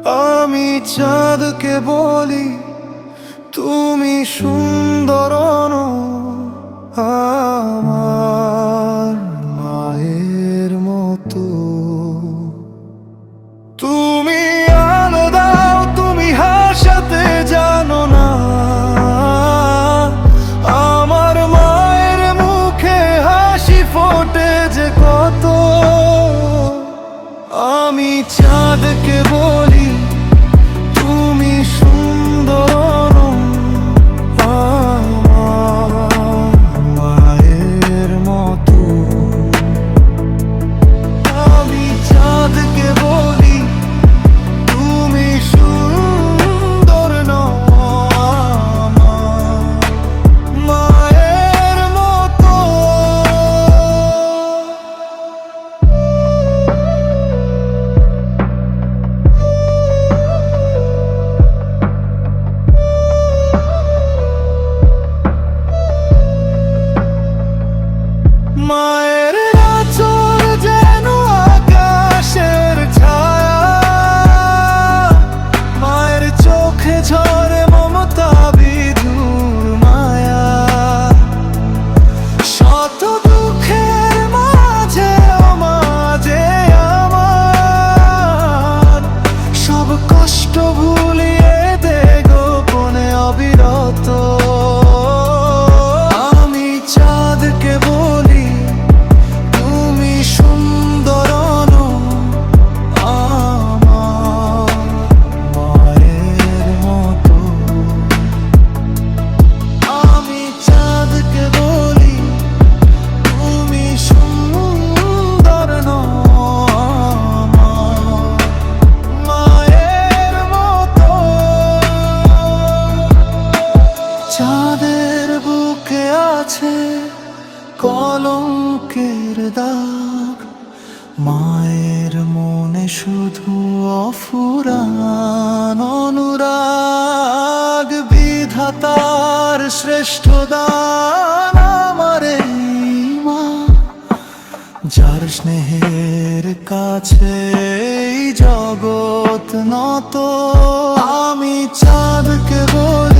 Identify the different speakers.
Speaker 1: আমি চাঁদকে বলি তুমি সুন্দর নও, আমার মায়ের মতো। তুমি আলো দাও, তুমি হাসাতে জানো না, আমার মায়ের মুখে হাসি ফোটে যে কত। আমি চাঁদকে বলি তুমি সুন্দর নও, আমার মায়ের মতো। আমি চাঁদকে বলি তুমি সুন্দর নও, আমার মায়ের মতো। মায়ের আঁচল যেন আকাশের ছায়া, মায়ের চোখে ঝরে মমতা বিধুর মায়া। শত দুঃখের মাঝে মাঝে আমার সব কষ্ট ভুলিয়ে দে গোপনে অবিরত। আমি চাঁদকে বলি তুমি সুন্দর নও, আমার মায়ের মতো। আমি চাঁদকে বলি তুমি সুন্দর নও, আমার মায়ের মতো। চাঁদের বুকে আছে কলঙ্কের দাগ, মায়ের মনে শুধু অফুরান অনুরাগ। বিধাতার শ্রেষ্ঠ দান আমার এই মা, যার স্নেহের কাছে এই জগৎ নত। আমি চাঁদকে বলি